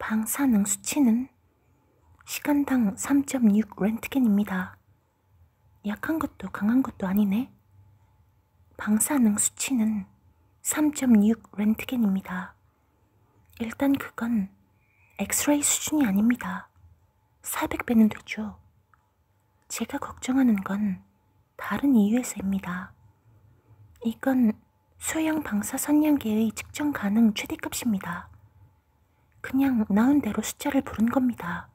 방사능 수치는 시간당 3.6 렌트겐입니다. 약한 것도 강한 것도 아니네. 방사능 수치는 3.6 렌트겐입니다. 일단 그건 엑스레이 수준이 아닙니다. 400배는 되죠. 제가 걱정하는 건 다른 이유에서입니다. 이건 소형 방사선량계의 측정 가능 최대값입니다. 그냥 나온 대로 숫자를 부른 겁니다.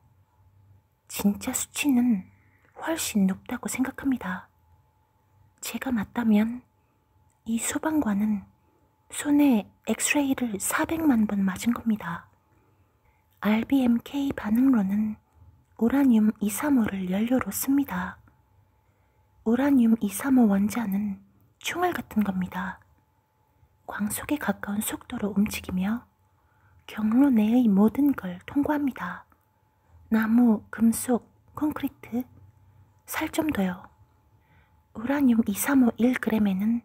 진짜 수치는 훨씬 높다고 생각합니다. 제가 맞다면 이 소방관은 손에 엑스레이를 400만 번 맞은 겁니다. RBMK 반응로는 우라늄 235를 연료로 씁니다. 우라늄 235 원자는 총알 같은 겁니다. 광속에 가까운 속도로 움직이며 경로 내의 모든 걸 통과합니다. 나무, 금속, 콘크리트, 살 좀 더요. 우라늄 235 1g에는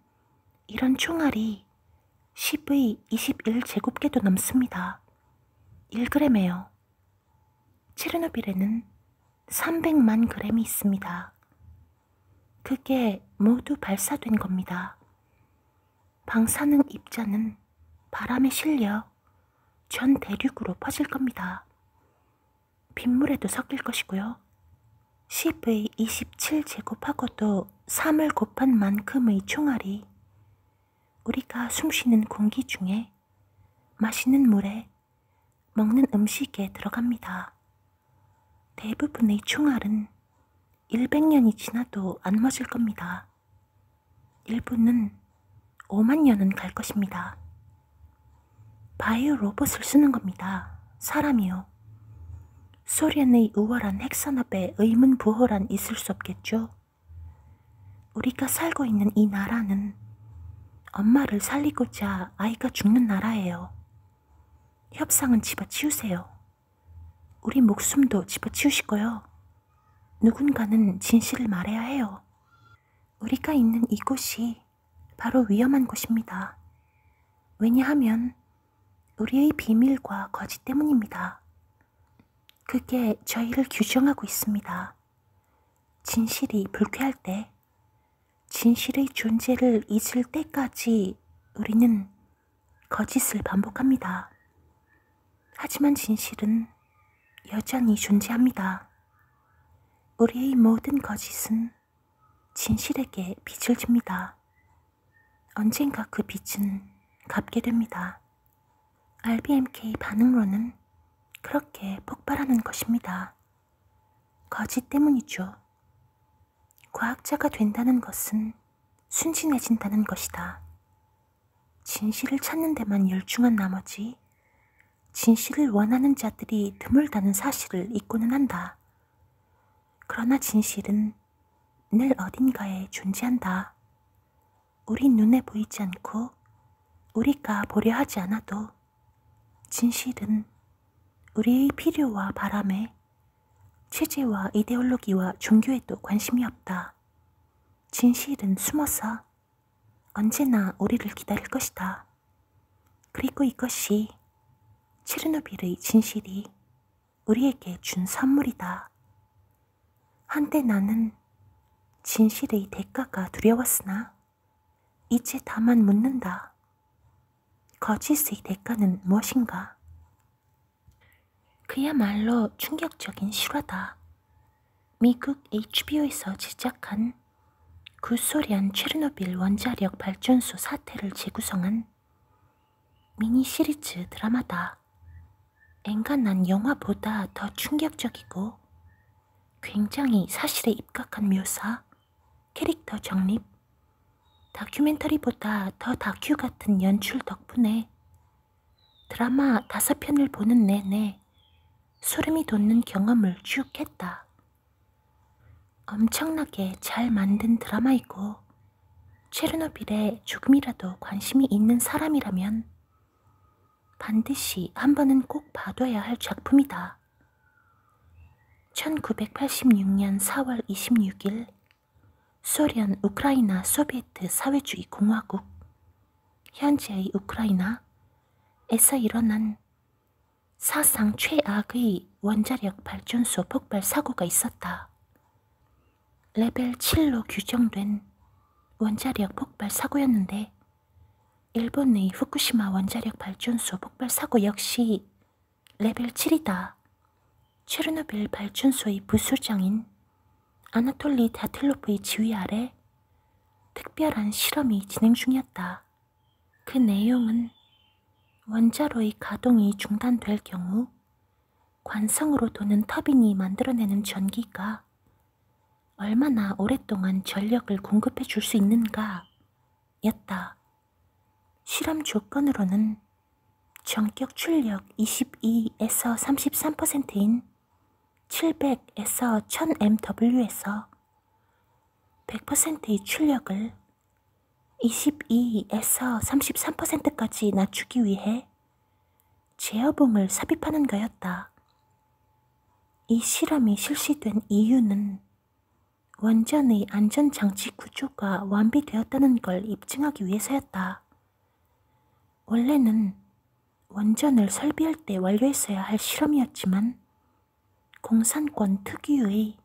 이런 총알이 10의 21제곱개도 넘습니다. 1g에요. 체르노빌에는 300만 g이 있습니다. 그게 모두 발사된 겁니다. 방사능 입자는 바람에 실려 전 대륙으로 퍼질 겁니다. 빗물에도 섞일 것이고요. 10의 27제곱하고도 3을 곱한 만큼의 총알이 우리가 숨쉬는 공기 중에, 마시는 물에, 먹는 음식에 들어갑니다. 대부분의 총알은 100년이 지나도 안 멎을 겁니다. 일부는 5만 년은 갈 것입니다. 바이오 로봇을 쓰는 겁니다. 사람이요. 소련의 우월한 핵산업에 의문부호란 있을 수 없겠죠. 우리가 살고 있는 이 나라는 엄마를 살리고자 아이가 죽는 나라예요. 협상은 집어치우세요. 우리 목숨도 집어치우시고요. 누군가는 진실을 말해야 해요. 우리가 있는 이곳이 바로 위험한 곳입니다. 왜냐하면 우리의 비밀과 거짓 때문입니다. 그게 저희를 규정하고 있습니다. 진실이 불쾌할 때, 진실의 존재를 잊을 때까지 우리는 거짓을 반복합니다. 하지만 진실은 여전히 존재합니다. 우리의 모든 거짓은 진실에게 빚을 집니다. 언젠가 그 빚은 갚게 됩니다. RBMK 반응론은 그렇게 폭발하는 것입니다. 거짓 때문이죠. 과학자가 된다는 것은 순진해진다는 것이다. 진실을 찾는 데만 열중한 나머지 진실을 원하는 자들이 드물다는 사실을 잊고는 한다. 그러나 진실은 늘 어딘가에 존재한다. 우리 눈에 보이지 않고 우리가 보려 하지 않아도 진실은 우리의 필요와 바람에, 체제와 이데올로기와 종교에도 관심이 없다. 진실은 숨어서 언제나 우리를 기다릴 것이다. 그리고 이것이 체르노빌의 진실이 우리에게 준 선물이다. 한때 나는 진실의 대가가 두려웠으나 이제 다만 묻는다. 거짓의 대가는 무엇인가? 그야말로 충격적인 실화다. 미국 HBO에서 제작한 구소련 체르노빌 원자력 발전소 사태를 재구성한 미니 시리즈 드라마다. 엔간한 영화보다 더 충격적이고 굉장히 사실에 입각한 묘사, 캐릭터 정립, 다큐멘터리보다 더 다큐 같은 연출 덕분에 드라마 5편을 보는 내내 소름이 돋는 경험을 쭉 했다. 엄청나게 잘 만든 드라마이고 체르노빌에 조금이라도 관심이 있는 사람이라면 반드시 한 번은 꼭 봐둬야 할 작품이다. 1986년 4월 26일 소련 우크라이나 소비에트 사회주의 공화국, 현재의 우크라이나에서 일어난 사상 최악의 원자력 발전소 폭발 사고가 있었다. 레벨 7로 규정된 원자력 폭발 사고였는데 일본의 후쿠시마 원자력 발전소 폭발 사고 역시 레벨 7이다. 체르노빌 발전소의 부소장인 아나톨리 다틀로프의 지휘 아래 특별한 실험이 진행 중이었다. 그 내용은 원자로의 가동이 중단될 경우 관성으로 도는 터빈이 만들어내는 전기가 얼마나 오랫동안 전력을 공급해 줄 수 있는가 였다. 실험 조건으로는 전격 출력 22에서 33%인 700에서 1000mW에서 100%의 출력을 22에서 33%까지 낮추기 위해 제어봉을 삽입하는 거였다. 이 실험이 실시된 이유는 원전의 안전장치 구조가 완비되었다는 걸 입증하기 위해서였다. 원래는 원전을 설비할 때 완료했어야 할 실험이었지만 공산권 특유의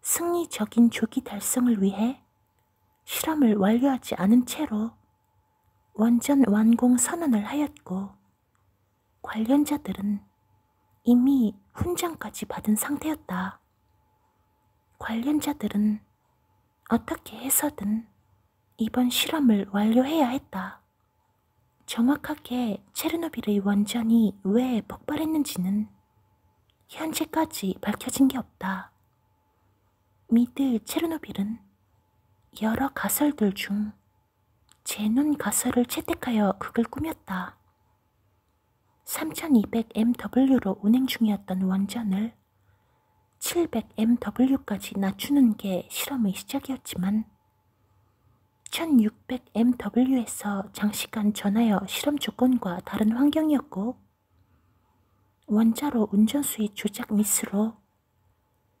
승리적인 조기 달성을 위해 실험을 완료하지 않은 채로 원전 완공 선언을 하였고 관련자들은 이미 훈장까지 받은 상태였다. 관련자들은 어떻게 해서든 이번 실험을 완료해야 했다. 정확하게 체르노빌의 원전이 왜 폭발했는지는 현재까지 밝혀진 게 없다. 미드 체르노빌은 여러 가설들 중 제논 가설을 채택하여 극을 꾸몄다. 3200mW로 운행 중이었던 원전을 700mW까지 낮추는 게 실험의 시작이었지만 1600mW에서 장시간 전하여 실험 조건과 다른 환경이었고 원자로 운전수의 조작 미스로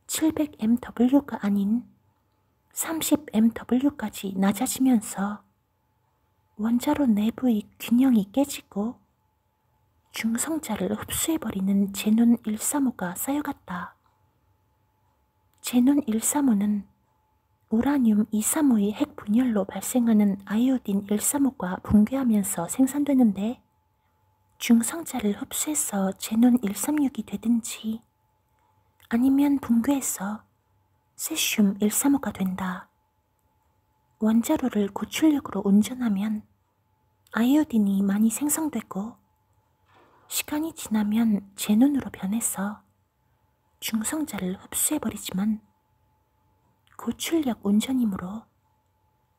700mW가 아닌 30mW까지 낮아지면서 원자로 내부의 균형이 깨지고 중성자를 흡수해버리는 제논 135가 쌓여갔다. 제논 135는 우라늄 235의 핵 분열로 발생하는 아이오딘 135가 붕괴하면서 생산되는데 중성자를 흡수해서 제논 136이 되든지 아니면 붕괴해서 세슘 135가 된다. 원자로를 고출력으로 운전하면 아이오딘이 많이 생성되고 시간이 지나면 제논으로 변해서 중성자를 흡수해버리지만 고출력 운전이므로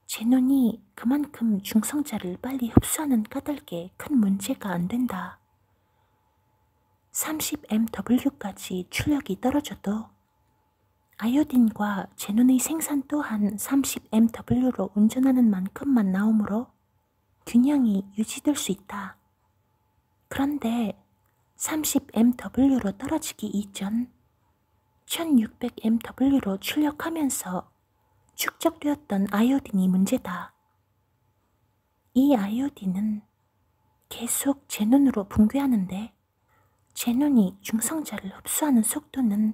제논이 그만큼 중성자를 빨리 흡수하는 까닭에 큰 문제가 안 된다. 30mW까지 출력이 떨어져도 아이오딘과 제논의 생산 또한 30mW로 운전하는 만큼만 나오므로 균형이 유지될 수 있다. 그런데 30mW로 떨어지기 이전 1600mW로 출력하면서 축적되었던 아이오딘이 문제다. 이 아이오딘은 계속 제논으로 붕괴하는데 제논이 중성자를 흡수하는 속도는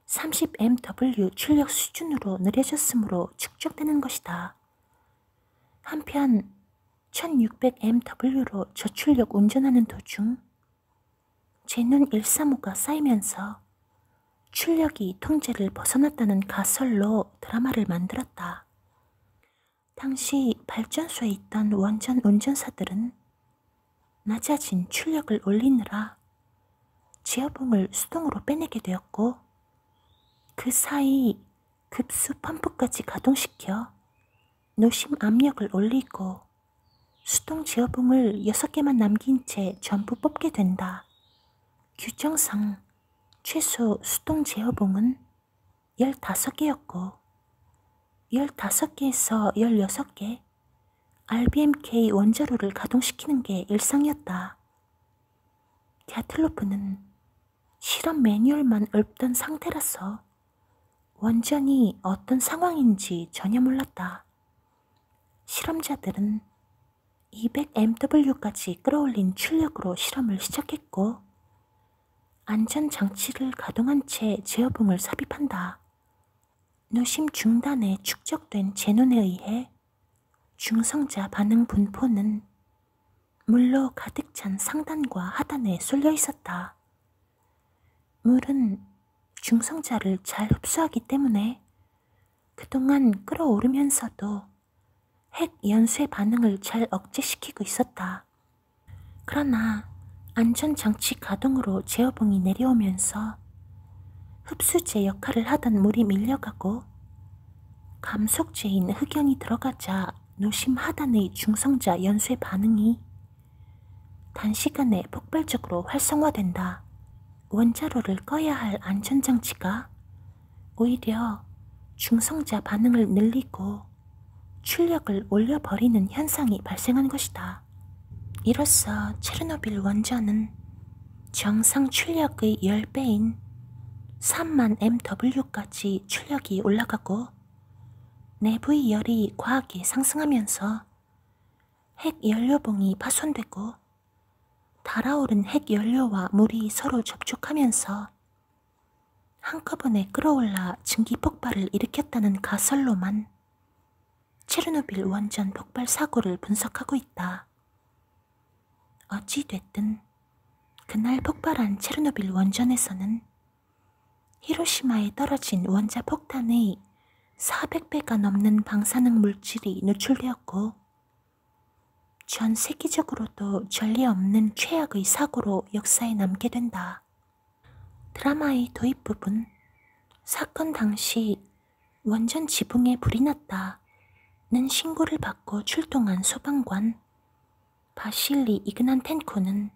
30mW 출력 수준으로 느려졌으므로 축적되는 것이다. 한편 1600mW로 저출력 운전하는 도중 제논 135가 쌓이면서 출력이 통제를 벗어났다는 가설로 드라마를 만들었다. 당시 발전소에 있던 원전 운전사들은 낮아진 출력을 올리느라 제어봉을 수동으로 빼내게 되었고 그 사이 급수 펌프까지 가동시켜 노심 압력을 올리고 수동 제어봉을 6개만 남긴 채 전부 뽑게 된다. 규정상 최소 수동 제어봉은 15개였고 15개에서 16개 RBMK 원자로를 가동시키는 게 일상이었다. 갸틀로프는 실험 매뉴얼만 읊던 상태라서 원전이 어떤 상황인지 전혀 몰랐다. 실험자들은 200mW까지 끌어올린 출력으로 실험을 시작했고 안전장치를 가동한 채 제어봉을 삽입한다. 노심 중단에 축적된 제논에 의해 중성자 반응 분포는 물로 가득 찬 상단과 하단에 쏠려 있었다. 물은 중성자를 잘 흡수하기 때문에 그동안 끓어오르면서도 핵 연쇄 반응을 잘 억제시키고 있었다. 그러나 안전장치 가동으로 제어봉이 내려오면서 흡수제 역할을 하던 물이 밀려가고 감속제인 흑연이 들어가자 노심 하단의 중성자 연쇄 반응이 단시간에 폭발적으로 활성화된다. 원자로를 꺼야 할 안전장치가 오히려 중성자 반응을 늘리고 출력을 올려버리는 현상이 발생한 것이다. 이로써 체르노빌 원전은 정상 출력의 10배인 3만 MW까지 출력이 올라가고 내부의 열이 과하게 상승하면서 핵연료봉이 파손되고 달아오른 핵연료와 물이 서로 접촉하면서 한꺼번에 끌어올라 증기 폭발을 일으켰다는 가설로만 체르노빌 원전 폭발 사고를 분석하고 있다. 어찌됐든 그날 폭발한 체르노빌 원전에서는 히로시마에 떨어진 원자 폭탄의 400배가 넘는 방사능 물질이 누출되었고 전 세계적으로도 전례 없는 최악의 사고로 역사에 남게 된다. 드라마의 도입 부분, 사건 당시 원전 지붕에 불이 났다는 신고를 받고 출동한 소방관 바실리 이그난텐코는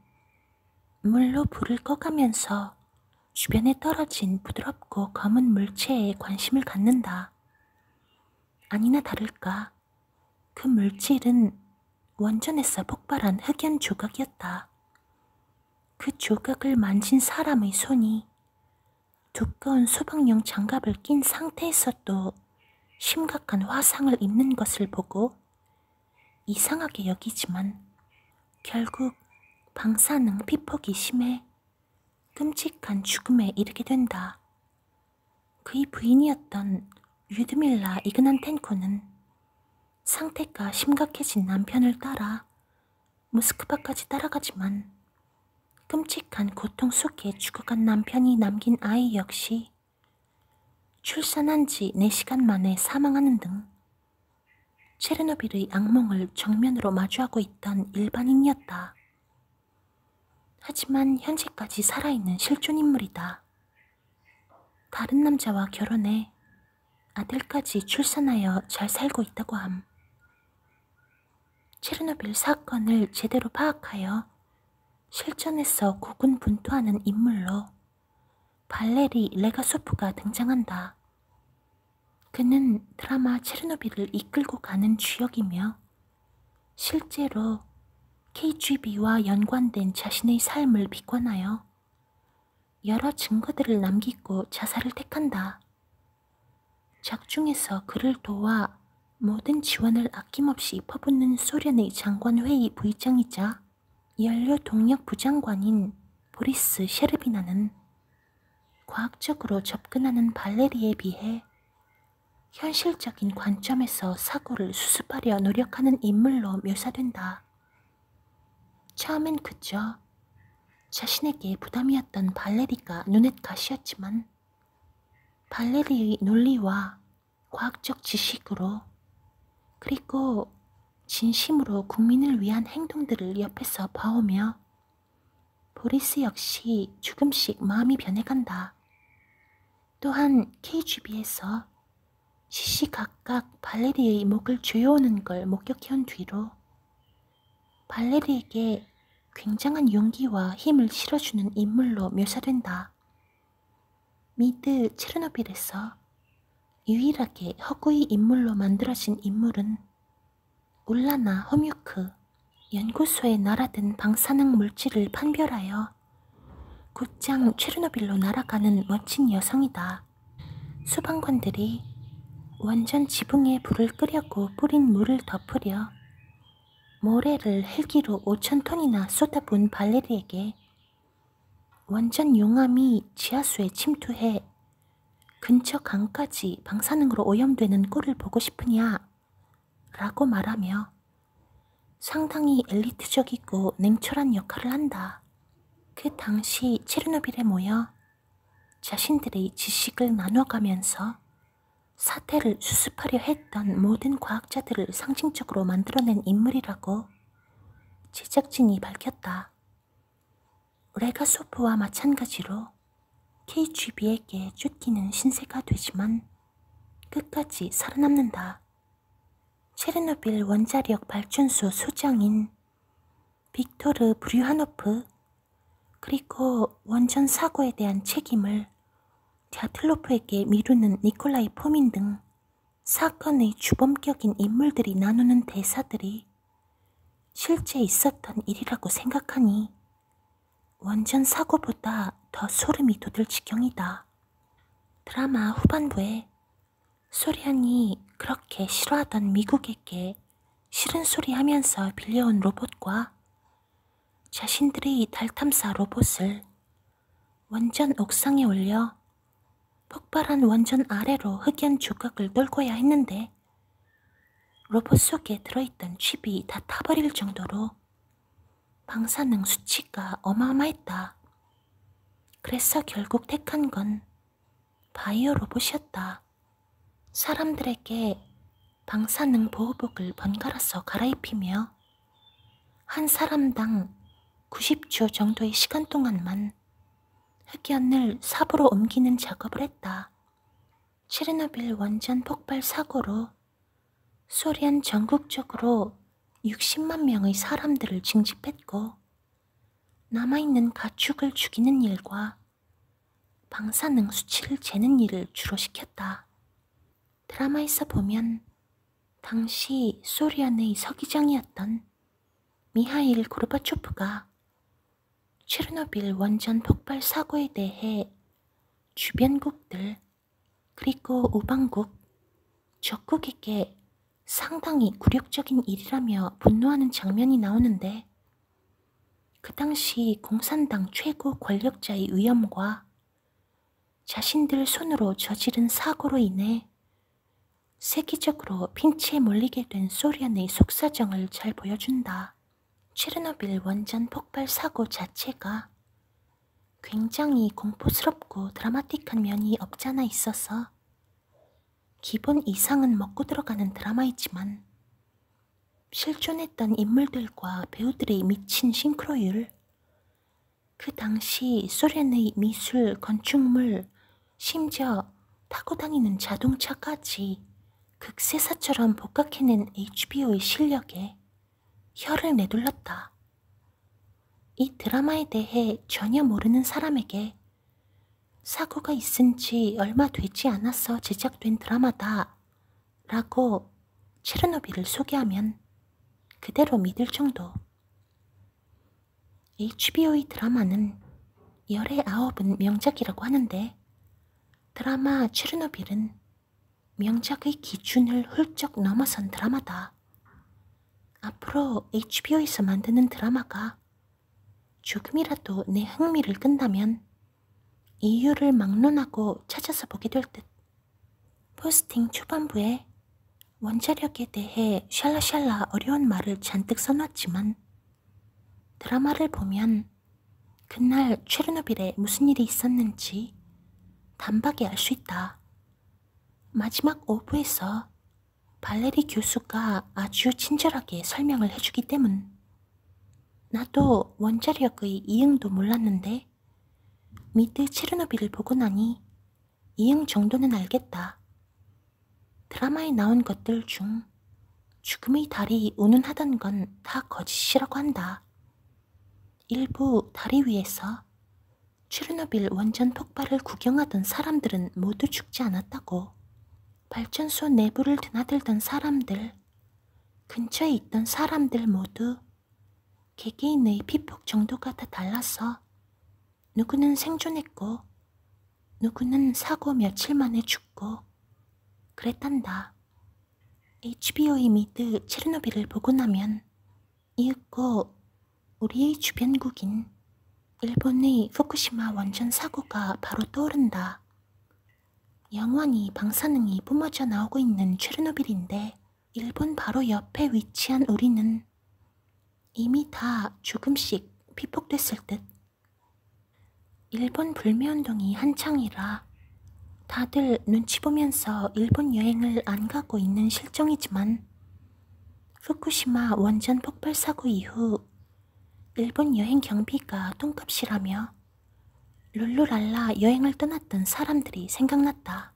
물로 불을 꺼가면서 주변에 떨어진 부드럽고 검은 물체에 관심을 갖는다. 아니나 다를까 그 물질은 원전에서 폭발한 흑연 조각이었다. 그 조각을 만진 사람의 손이 두꺼운 소방용 장갑을 낀 상태에서도 심각한 화상을 입는 것을 보고 이상하게 여기지만 결국 방사능 피폭이 심해 끔찍한 죽음에 이르게 된다. 그의 부인이었던 류드밀라 이그난텐코는 상태가 심각해진 남편을 따라 모스크바까지 따라가지만 끔찍한 고통 속에 죽어간 남편이 남긴 아이 역시 출산한 지 4시간 만에 사망하는 등 체르노빌의 악몽을 정면으로 마주하고 있던 일반인이었다. 하지만 현재까지 살아있는 실존 인물이다. 다른 남자와 결혼해 아들까지 출산하여 잘 살고 있다고 함. 체르노빌 사건을 제대로 파악하여 실전에서 고군분투하는 인물로 발레리 레가소프가 등장한다. 그는 드라마 체르노빌을 이끌고 가는 주역이며 실제로 KGB와 연관된 자신의 삶을 비관하여 여러 증거들을 남기고 자살을 택한다. 작중에서 그를 도와 모든 지원을 아낌없이 퍼붓는 소련의 장관회의 부의장이자 연료 동력 부장관인 보리스 셰르비나는 과학적으로 접근하는 발레리에 비해 현실적인 관점에서 사고를 수습하려 노력하는 인물로 묘사된다. 처음엔 그저 자신에게 부담이었던 발레리가 눈엣 가시였지만 발레리의 논리와 과학적 지식으로 그리고 진심으로 국민을 위한 행동들을 옆에서 봐오며 보리스 역시 조금씩 마음이 변해간다. 또한 KGB에서 시시각각 발레리의 목을 조여오는 걸 목격해온 뒤로 발레리에게 굉장한 용기와 힘을 실어주는 인물로 묘사된다. 미드 체르노빌에서 유일하게 허구의 인물로 만들어진 인물은 울라나 호뮤크, 연구소에 날아든 방사능 물질을 판별하여 곧장 체르노빌로 날아가는 멋진 여성이다. 소방관들이 원전 지붕에 불을 끄려고 뿌린 물을 덮으려 모래를 헬기로 5,000톤이나 쏟아부은 발레리에게 원전 용암이 지하수에 침투해 근처 강까지 방사능으로 오염되는 꼴을 보고 싶으냐? 라고 말하며 상당히 엘리트적이고 냉철한 역할을 한다. 그 당시 체르노빌에 모여 자신들의 지식을 나눠가면서 사태를 수습하려 했던 모든 과학자들을 상징적으로 만들어낸 인물이라고 제작진이 밝혔다. 레가소프와 마찬가지로 KGB에게 쫓기는 신세가 되지만 끝까지 살아남는다. 체르노빌 원자력 발전소 소장인 빅토르 브류하노프, 그리고 원전 사고에 대한 책임을 갸틀로프에게 미루는 니콜라이 포민 등 사건의 주범격인 인물들이 나누는 대사들이 실제 있었던 일이라고 생각하니 원전 사고보다 더 소름이 돋을 지경이다. 드라마 후반부에 소련이 그렇게 싫어하던 미국에게 싫은 소리 하면서 빌려온 로봇과 자신들의 달 탐사 로봇을 원전 옥상에 올려 폭발한 원전 아래로 흑연 조각을 떨궈야 했는데 로봇 속에 들어있던 칩이 다 타버릴 정도로 방사능 수치가 어마어마했다. 그래서 결국 택한 건 바이오 로봇이었다. 사람들에게 방사능 보호복을 번갈아서 갈아입히며 한 사람당 90초 정도의 시간 동안만 흑연을 삽으로 옮기는 작업을 했다. 체르노빌 원전 폭발 사고로 소련 전국적으로 60만 명의 사람들을 징집했고 남아있는 가축을 죽이는 일과 방사능 수치를 재는 일을 주로 시켰다. 드라마에서 보면 당시 소련의 서기장이었던 미하일 고르바초프가 체르노빌 원전 폭발 사고에 대해 주변국들 그리고 우방국, 적국에게 상당히 굴욕적인 일이라며 분노하는 장면이 나오는데 그 당시 공산당 최고 권력자의 위엄과 자신들 손으로 저지른 사고로 인해 세계적으로 핀치에 몰리게 된 소련의 속사정을 잘 보여준다. 체르노빌 원전 폭발 사고 자체가 굉장히 공포스럽고 드라마틱한 면이 없잖아 있어서 기본 이상은 먹고 들어가는 드라마이지만 실존했던 인물들과 배우들의 미친 싱크로율, 그 당시 소련의 미술, 건축물, 심지어 타고 다니는 자동차까지 극세사처럼 복각해낸 HBO의 실력에 혀를 내둘렀다. 이 드라마에 대해 전혀 모르는 사람에게 사고가 있은 지 얼마 되지 않아서 제작된 드라마다 라고 체르노빌을 소개하면 그대로 믿을 정도. HBO의 드라마는 열의 9은 명작이라고 하는데 드라마 체르노빌은 명작의 기준을 훌쩍 넘어선 드라마다. 앞으로 HBO에서 만드는 드라마가 조금이라도 내 흥미를 끈다면 이유를 막론하고 찾아서 보게 될 듯. 포스팅 초반부에 원자력에 대해 샬라샬라 어려운 말을 잔뜩 써놨지만 드라마를 보면 그날 체르노빌에 무슨 일이 있었는지 단박에 알 수 있다. 마지막 5부에서 발레리 교수가 아주 친절하게 설명을 해주기 때문. 나도 원자력의 이응도 몰랐는데 미드 체르노빌을 보고 나니 이응 정도는 알겠다. 드라마에 나온 것들 중 죽음의 달이 운운하던 건 다 거짓이라고 한다. 일부 다리 위에서 체르노빌 원전 폭발을 구경하던 사람들은 모두 죽지 않았다고. 발전소 내부를 드나들던 사람들, 근처에 있던 사람들 모두 개개인의 피폭 정도가 다 달라서 누구는 생존했고 누구는 사고 며칠 만에 죽고 그랬단다. HBO의 미드 체르노빌을 보고 나면 이윽고 우리의 주변국인 일본의 후쿠시마 원전 사고가 바로 떠오른다. 영원히 방사능이 뿜어져 나오고 있는 체르노빌인데 일본 바로 옆에 위치한 우리는 이미 다 조금씩 피폭됐을 듯. 일본 불매운동이 한창이라 다들 눈치 보면서 일본 여행을 안 가고 있는 실정이지만 후쿠시마 원전 폭발 사고 이후 일본 여행 경비가 똥값이라며 룰루랄라 여행을 떠났던 사람들이 생각났다.